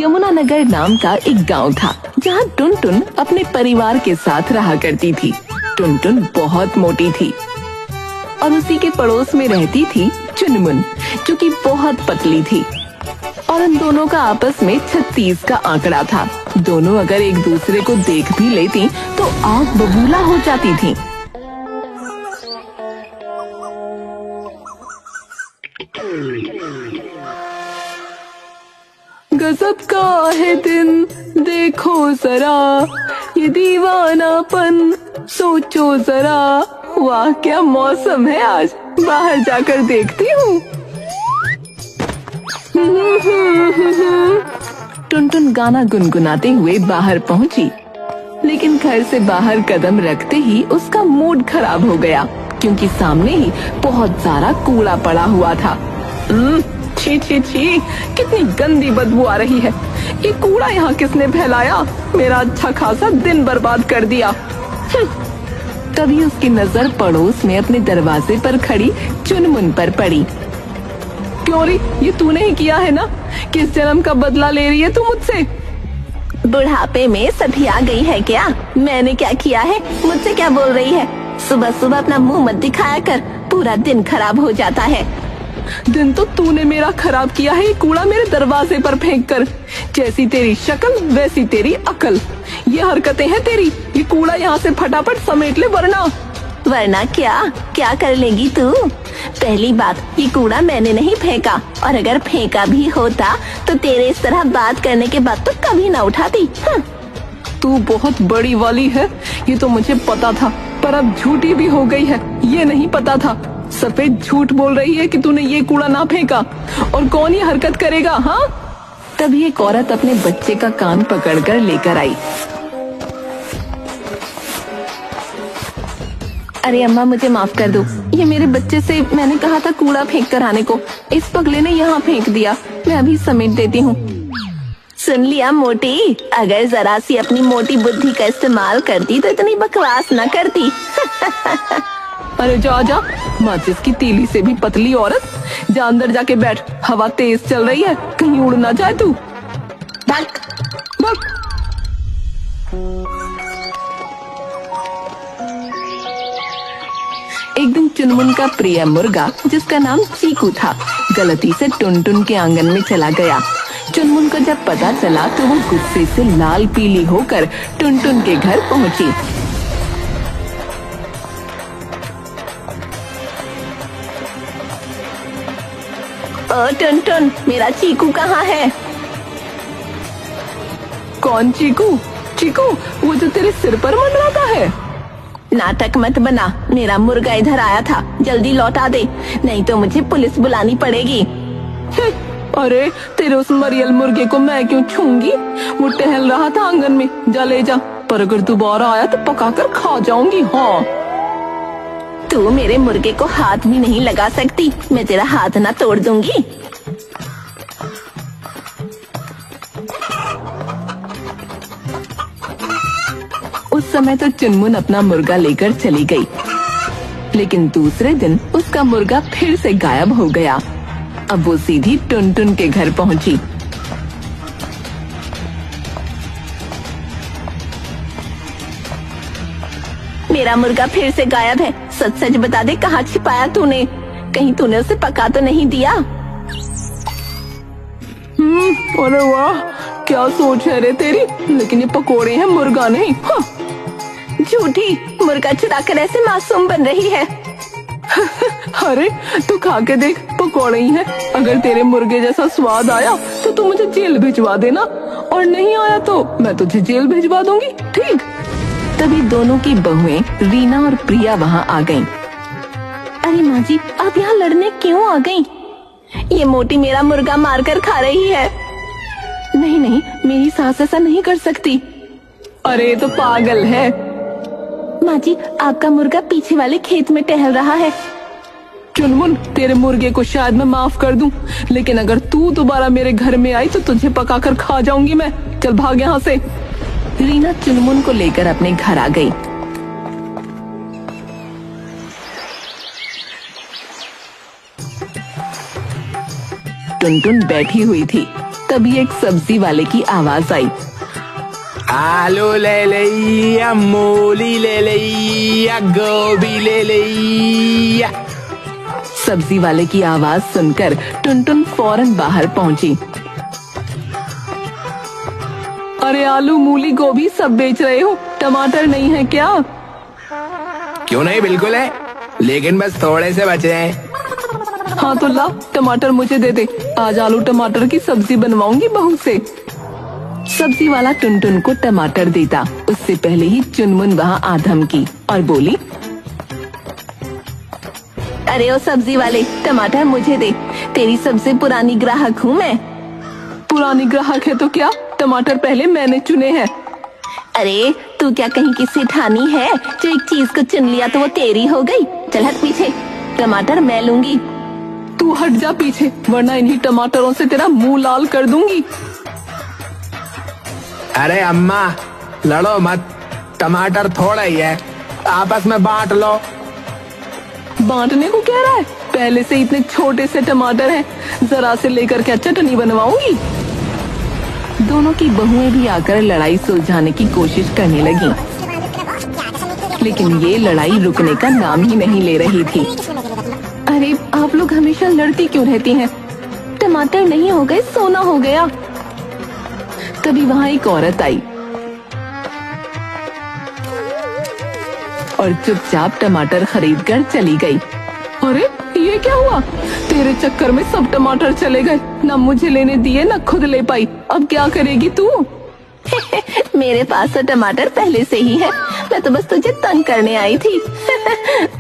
यमुनानगर नाम का एक गांव था जहां टुनटुन अपने परिवार के साथ रहा करती थी। टुनटुन बहुत मोटी थी और उसी के पड़ोस में रहती थी चुनमुन, जो कि बहुत पतली थी। और उन दोनों का आपस में 36 का आंकड़ा था। दोनों अगर एक दूसरे को देख भी लेती तो आग बबूला हो जाती थी। गजब का है दिन देखो जरा, ये दीवानापन सोचो जरा। वाह क्या मौसम है आज, बाहर जाकर देखती हूँ। टुनटुन गाना गुनगुनाते हुए बाहर पहुंची, लेकिन घर से बाहर कदम रखते ही उसका मूड खराब हो गया, क्योंकि सामने ही बहुत सारा कूड़ा पड़ा हुआ था। छी छी छी, कितनी गंदी बदबू आ रही है। ये कूड़ा यहाँ किसने फैलाया? मेरा अच्छा खासा दिन बर्बाद कर दिया। तभी उसकी नजर पड़ोस में अपने दरवाजे पर खड़ी चुनमुन पर पड़ी। क्यों री, ये तूने ही किया है ना? किस जन्म का बदला ले रही है तू मुझसे? बुढ़ापे में सठिया गई है क्या? मैंने क्या किया है? मुझसे क्या बोल रही है? सुबह सुबह अपना मुंह मत दिखाया कर, पूरा दिन खराब हो जाता है। दिन तो तूने मेरा खराब किया है, ये कूड़ा मेरे दरवाजे पर फेंक कर। जैसी तेरी शक्ल वैसी तेरी अकल। ये हरकतें हैं तेरी। ये कूड़ा यहाँ से फटाफट समेट ले, वरना क्या कर लेगी तू? पहली बात, ये कूड़ा मैंने नहीं फेंका, और अगर फेंका भी होता तो तेरे इस तरह बात करने के बाद तो कभी ना उठाती। तू बहुत बड़ी वाली है, ये तो मुझे पता था, पर अब झूठी भी हो गई है। ये नहीं पता था। सफेद झूठ बोल रही है कि तूने ये कूड़ा ना फेंका, और कौन ये हरकत करेगा? हाँ। तभी एक औरत अपने बच्चे का कान पकड़कर लेकर आई। अरे अम्मा, मुझे माफ कर दो। ये मेरे बच्चे से मैंने कहा था कूड़ा फेंक कर आने को, इस पगले ने यहाँ फेंक दिया। मैं अभी समेट देती हूँ। सुन लिया मोटी, अगर जरा सी अपनी मोटी बुद्धि का इस्तेमाल करती तो इतनी बकवास न करती। अरे जा जा, माचिस की तीली से भी पतली औरत। जा अंदर जाके बैठ, हवा तेज चल रही है, कहीं उड़ ना जाए तू। भाग भाग। एक दिन चुनमुन का प्रिय मुर्गा, जिसका नाम चीकू था, गलती से टुनटुन के आंगन में चला गया। चुनमुन को जब पता चला तो वो गुस्से से लाल पीली होकर टुनटुन के घर पहुंची। ओ टुनटुन, मेरा चीकू कहाँ है? कौन चीकू? चीकू, वो जो तेरे सिर पर मंडराता है? नाटक मत बना, मेरा मुर्गा इधर आया था, जल्दी लौटा दे, नहीं तो मुझे पुलिस बुलानी पड़ेगी। अरे तेरे उस मरियल मुर्गे को मैं क्यों छूंगी? वो टहल रहा था आंगन में, जा ले जा, पर अगर दोबारा आया तो पकाकर खा जाऊंगी। हाँ। तू मेरे मुर्गे को हाथ भी नहीं लगा सकती, मैं तेरा हाथ ना तोड़ दूंगी। उस समय तो चुनमुन अपना मुर्गा लेकर चली गई, लेकिन दूसरे दिन उसका मुर्गा फिर से गायब हो गया। अब वो सीधी टुनटुन के घर पहुंची। मेरा मुर्गा फिर से गायब है, सच सच बता दे, कहाँ छिपाया तूने? कहीं तूने उसे पका तो नहीं दिया? अरे वाह, क्या सोच है रे तेरी, लेकिन ये पकोड़े हैं, मुर्गा नहीं। हाँ। झूठी, मुर्गा चुरा कर ऐसे मासूम बन रही है। अरे तू खा के देख, पकोड़े ही हैं। अगर तेरे मुर्गे जैसा स्वाद आया तो तू मुझे जेल भिजवा देना, और नहीं आया तो मैं तुझे जेल भिजवा दूंगी, ठीक? तभी दोनों की बहुएं रीना और प्रिया वहाँ आ गईं। अरे माँ जी, आप यहाँ लड़ने क्यों आ गईं? ये मोटी मेरा मुर्गा मारकर खा रही है। नहीं नहीं, मेरी सास ऐसा नहीं कर सकती। अरे तो पागल है। माँ जी, आपका मुर्गा पीछे वाले खेत में टहल रहा है। चुनमुन, तेरे मुर्गे को शायद मैं माफ कर दूं, लेकिन अगर तू दोबारा मेरे घर में आई तो तुझे पकाकर खा जाऊंगी मैं। चल भाग यहाँ से। रीना चुनमुन को लेकर अपने घर आ गई। टुनटुन बैठी हुई थी। तभी एक सब्जी वाले की आवाज आई। आलू ले लिया, मूली ले लिया, गोभी ले लिया। सब्जी वाले की आवाज सुनकर टुनटुन फौरन बाहर पहुंची। अरे आलू मूली गोभी सब बेच रहे हो, टमाटर नहीं है क्या? क्यों नहीं, बिल्कुल है, लेकिन बस थोड़े से बचे हैं। हाँ तो ला, टमाटर मुझे दे दे, आज आलू टमाटर की सब्जी बनवाऊंगी बहू से। सब्जी वाला टुनटुन को टमाटर देता उससे पहले ही चुनमुन वहाँ आ धमकी और बोली, अरे ओ सब्जी वाले, टमाटर मुझे दे, तेरी सबसे पुरानी ग्राहक हूँ मैं। पुरानी ग्राहक है तो क्या, टमाटर पहले मैंने चुने हैं। अरे तू क्या कहीं की सेठानी है जो एक चीज को चुन लिया तो वो तेरी हो गई? चल हट पीछे, टमाटर मैं लूंगी। तू हट जा पीछे, वरना इन्हीं टमाटरों से तेरा मुंह लाल कर दूंगी। अरे अम्मा लड़ो मत, टमाटर थोड़ा ही है, आपस में बांट लो। बांटने को कह रहा है? पहले से इतने छोटे से टमाटर हैं, जरा से लेकर क्या चटनी बनवाऊंगी? दोनों की बहुएं भी आकर लड़ाई सुलझाने की कोशिश करने लगी, लेकिन ये लड़ाई रुकने का नाम ही नहीं ले रही थी। अरे आप लोग हमेशा लड़ती क्यों रहती हैं? टमाटर नहीं हो गए, सोना हो गया। तभी वहाँ एक औरत आई और चुपचाप टमाटर खरीद कर चली गई। अरे ये क्या हुआ? तेरे चक्कर में सब टमाटर चले गए, न मुझे लेने दिए न खुद ले पाई। अब क्या करेगी तू? मेरे पास तो टमाटर पहले से ही है, मैं तो बस तुझे तंग करने आई थी।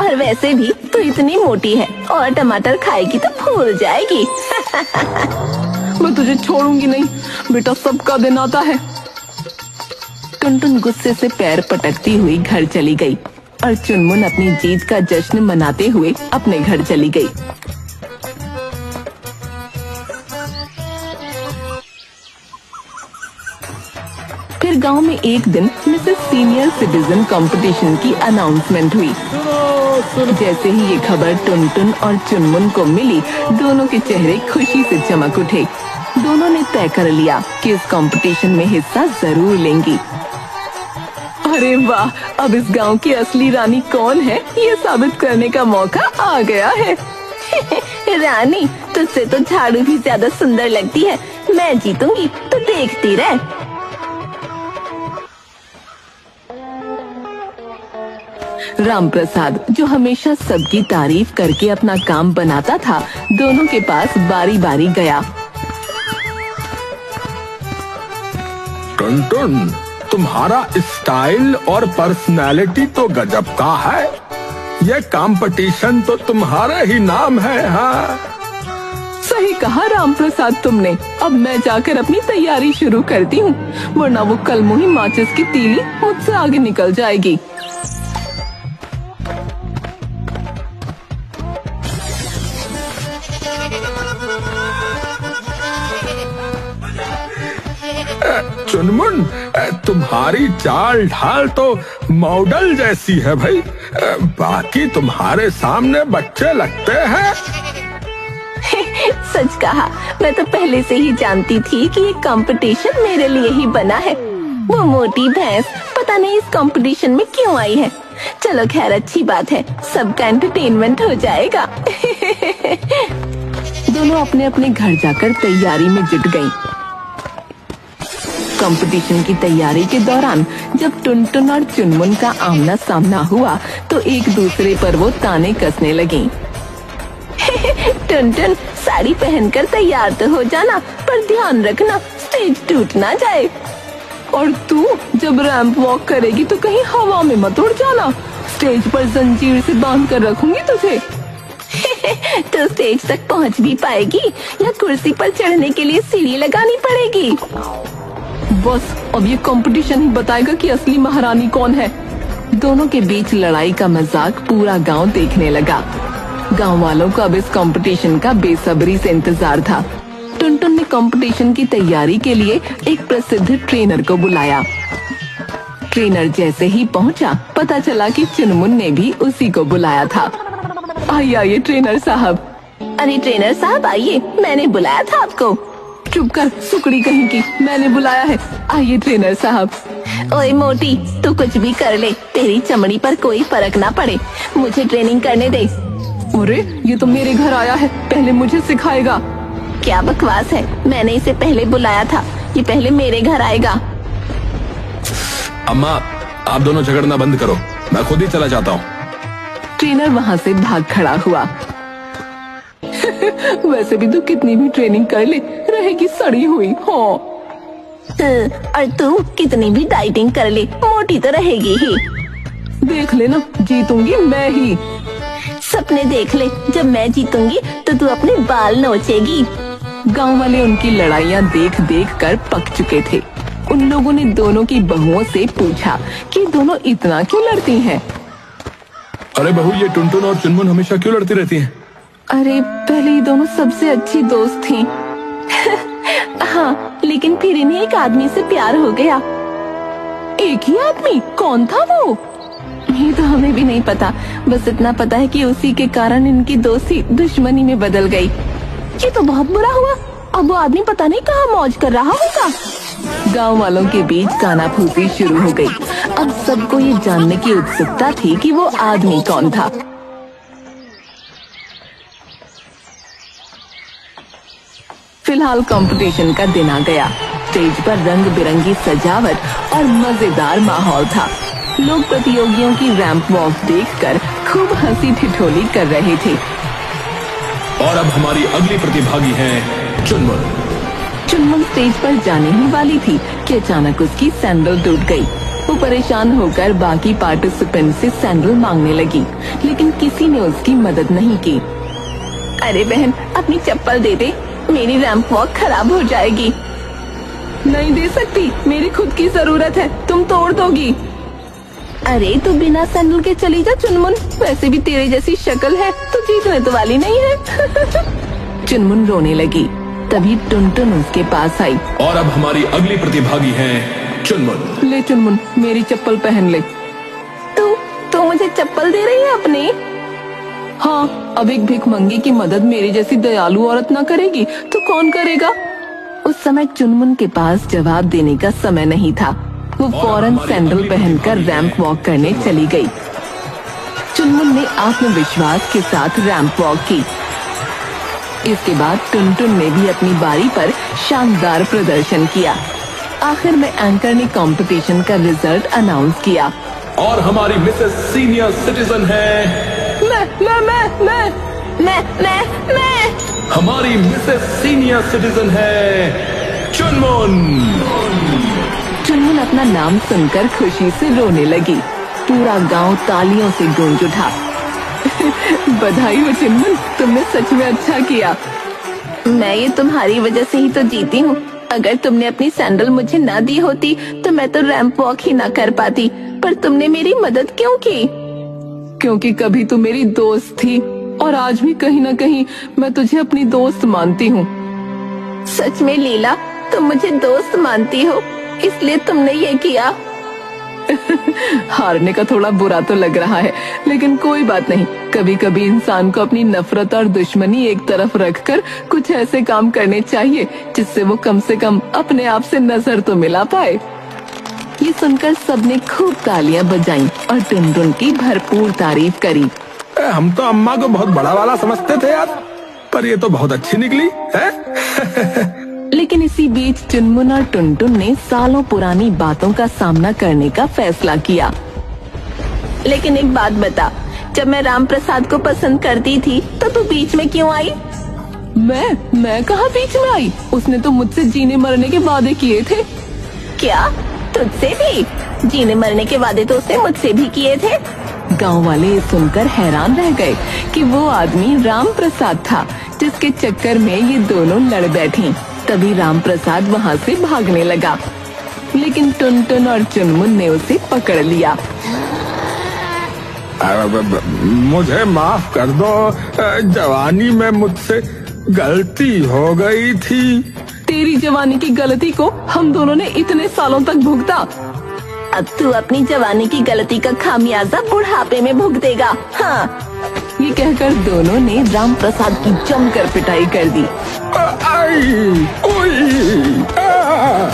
और वैसे भी तू इतनी मोटी है और टमाटर खाएगी तो फूल जाएगी। मैं तुझे छोड़ूंगी नहीं बेटा, सबका दिन आता है। टुनटुन गुस्से से पैर पटकती हुई घर चली गई और चुनमुन अपनी जीत का जश्न मनाते हुए अपने घर चली गई। फिर गांव में एक दिन मिसेस सीनियर सिटीजन कंपटीशन की अनाउंसमेंट हुई। जैसे ही ये खबर टुनटुन और चुनमुन को मिली, दोनों के चेहरे खुशी से चमक उठे। दोनों ने तय कर लिया कि इस कंपटीशन में हिस्सा जरूर लेंगी। अरे वाह, अब इस गांव की असली रानी कौन है ये साबित करने का मौका आ गया है। रानी, तुझसे तो झाड़ू भी ज्यादा सुंदर लगती है। मैं जीतूंगी तो देखती रह। रामप्रसाद, जो हमेशा सबकी तारीफ करके अपना काम बनाता था, दोनों के पास बारी बारी गया। टुनटुन, तुम्हारा स्टाइल और पर्सनालिटी तो गजब का है। ये कंपटीशन तो तुम्हारा ही नाम है। हाँ सही कहा रामप्रसाद तुमने। अब मैं जाकर अपनी तैयारी शुरू करती हूँ, वरना वो कल मुही माचिस की तीली मुझसे आगे निकल जाएगी। चुनमुन, तुम्हारी चाल ढाल तो मॉडल जैसी है भाई, बाकी तुम्हारे सामने बच्चे लगते हैं। सच कहा, मैं तो पहले से ही जानती थी कि ये कंपटीशन मेरे लिए ही बना है। वो मोटी भैंस पता नहीं इस कंपटीशन में क्यों आई है। चलो खैर, अच्छी बात है, सबका एंटरटेनमेंट हो जाएगा। दोनों अपने अपने घर जाकर तैयारी में जुट गईं। कंपटीशन की तैयारी के दौरान जब टुनटुन और चुनमुन का आमना सामना हुआ तो एक दूसरे पर वो ताने कसने लगी। टुनटुन, साड़ी पहनकर तैयार तो हो जाना, पर ध्यान रखना स्टेज टूट ना जाए। और तू जब रैंप वॉक करेगी तो कहीं हवा में मत उड़ जाना, स्टेज पर जंजीर से बांध कर रखूंगी तुझे। तो स्टेज तक पहुंच भी पाएगी या कुर्सी पर चढ़ने के लिए सीढ़ी लगानी पड़ेगी? बस अब ये कंपटीशन ही बताएगा कि असली महारानी कौन है। दोनों के बीच लड़ाई का मजाक पूरा गांव देखने लगा। गांव वालों को अब इस कंपटीशन का बेसब्री से इंतजार था। टुनटुन ने कंपटीशन की तैयारी के लिए एक प्रसिद्ध ट्रेनर को बुलाया। ट्रेनर जैसे ही पहुंचा, पता चला कि चुनमुन ने भी उसी को बुलाया था। आइए आइए ट्रेनर साहब। अरे ट्रेनर साहब आइए, मैंने बुलाया था आपको। चुप कर सुकड़ी कहीं की, मैंने बुलाया है। आइए ट्रेनर साहब। ओए मोटी, तू कुछ भी कर ले, तेरी चमड़ी पर कोई फर्क ना पड़े। मुझे ट्रेनिंग करने दे। अरे ये तो मेरे घर आया है, पहले मुझे सिखाएगा। क्या बकवास है, मैंने इसे पहले बुलाया था, ये पहले मेरे घर आएगा। अम्मा आप दोनों झगड़ना बंद करो, मैं खुद ही चला जाता हूँ। ट्रेनर वहाँ से भाग खड़ा हुआ। वैसे भी तू कितनी भी ट्रेनिंग कर ले, रहेगी सड़ी हुई। हाँ और तू कितनी भी डाइटिंग कर ले, मोटी तो रहेगी ही। देख लेना, जीतूंगी मैं ही। सपने देख ले, जब मैं जीतूंगी तो तू अपने बाल नोचेगी। गांव वाले उनकी लड़ाइयाँ देख देख कर पक चुके थे। उन लोगों ने दोनों की बहुओं से पूछा कि दोनों इतना क्यों लड़ती हैं? अरे बहू, ये टुनटुन और चुनमुन हमेशा क्यों लड़ती रहती हैं? अरे पहले ये दोनों सबसे अच्छी दोस्त थीं। हाँ, लेकिन फिर इन्हें एक आदमी से प्यार हो गया। एक ही आदमी? कौन था वो? ये तो हमें भी नहीं पता, बस इतना पता है कि उसी के कारण इनकी दोस्ती दुश्मनी में बदल गई। ये तो बहुत बुरा हुआ, अब वो आदमी पता नहीं कहाँ मौज कर रहा होगा। गांव वालों के बीच कानाफूसी शुरू हो गई। अब सबको ये जानने की उत्सुकता थी कि वो आदमी कौन था। फिलहाल कंपटीशन का दिन आ गया। स्टेज पर रंग बिरंगी सजावट और मजेदार माहौल था। लोग प्रतियोगियों की रैंप वॉक देखकर खूब हंसी ठिठोली कर रहे थे। और अब हमारी अगली प्रतिभागी है चुनमुन। चुनमुन स्टेज पर जाने ही वाली थी कि अचानक उसकी सैंडल टूट गई। वो परेशान होकर बाकी पार्टिसिपेंट से सैंडल मांगने लगी, लेकिन किसी ने उसकी मदद नहीं की। अरे बहन, अपनी चप्पल दे दे, मेरी रैंप वॉक खराब हो जाएगी। नहीं दे सकती, मेरी खुद की जरूरत है, तुम तोड़ दोगी। अरे तू बिना सैंडल के चली जा चुनमुन, वैसे भी तेरे जैसी शक्ल है तो जीतने तो वाली नहीं है। चुनमुन रोने लगी। तभी टुनटुन उसके पास आई। और अब हमारी अगली प्रतिभागी है चुनमुन। ले चुनमुन, मेरी चप्पल पहन ले। तू मुझे चप्पल दे रही है अपनी? हाँ, अब एक भिखमंगी की मदद मेरी जैसी दयालु औरत न करेगी तो कौन करेगा? उस समय चुनमुन के पास जवाब देने का समय नहीं था। वो फौरन सैंडल पहनकर रैंप वॉक करने चली गई। चुनमुन ने आत्मविश्वास के साथ रैंप वॉक की। इसके बाद टुनटुन ने भी अपनी बारी पर शानदार प्रदर्शन किया। आखिर में एंकर ने कंपटीशन का रिजल्ट अनाउंस किया। और हमारी मिसेस सीनियर सिटीजन है मैं। हमारी मिसेस सीनियर सिटीजन है चुनमुन। चुनमुन अपना नाम सुनकर खुशी से रोने लगी। पूरा गांव तालियों से गूंज उठा। बधाई हो चुनमुन, तुमने सच में अच्छा किया। मैं ये तुम्हारी वजह से ही तो जीती हूँ। अगर तुमने अपनी सैंडल मुझे ना दी होती तो मैं तो रैंप वॉक ही ना कर पाती। पर तुमने मेरी मदद क्यों की? क्योंकि कभी तू मेरी दोस्त थी और आज भी कहीं ना कहीं मैं तुझे अपनी दोस्त मानती हूँ। सच में लीला, तुम मुझे दोस्त मानती हो, इसलिए तुमने ये किया। हारने का थोड़ा बुरा तो लग रहा है, लेकिन कोई बात नहीं। कभी कभी इंसान को अपनी नफरत और दुश्मनी एक तरफ रखकर कुछ ऐसे काम करने चाहिए जिससे वो कम से कम अपने आप से नजर तो मिला पाए। ये सुनकर सबने खूब तालियां बजाईं और टुनटुन की भरपूर तारीफ करी। हम तो अम्मा को बहुत बड़ा वाला समझते थे यार, पर ये तो बहुत अच्छी निकली है। लेकिन इसी बीच चुनमुन और टुनटुन ने सालों पुरानी बातों का सामना करने का फैसला किया। लेकिन एक बात बता, जब मैं राम प्रसाद को पसंद करती थी तो तू बीच में क्यों आई? मैं कहाँ बीच में आई? उसने तो मुझसे जीने मरने के वादे किए थे। क्या? तुझसे भी? जीने मरने के वादे तो उसने मुझसे भी किए थे। गांव वाले ये सुनकर हैरान रह गए कि वो आदमी राम प्रसाद था जिसके चक्कर में ये दोनों लड़ बैठी। तभी राम प्रसाद वहाँ से भागने लगा, लेकिन टुनटुन और चुनमुन ने उसे पकड़ लिया। मुझे माफ कर दो, जवानी में मुझसे गलती हो गई थी। तेरी जवानी की गलती को हम दोनों ने इतने सालों तक भुगता। अब तू अपनी जवानी की गलती का खामियाजा बुढ़ापे में भुगतेगा। हाँ। ये कहकर दोनों ने राम प्रसाद की जमकर पिटाई कर दी। आई, ओई, आ।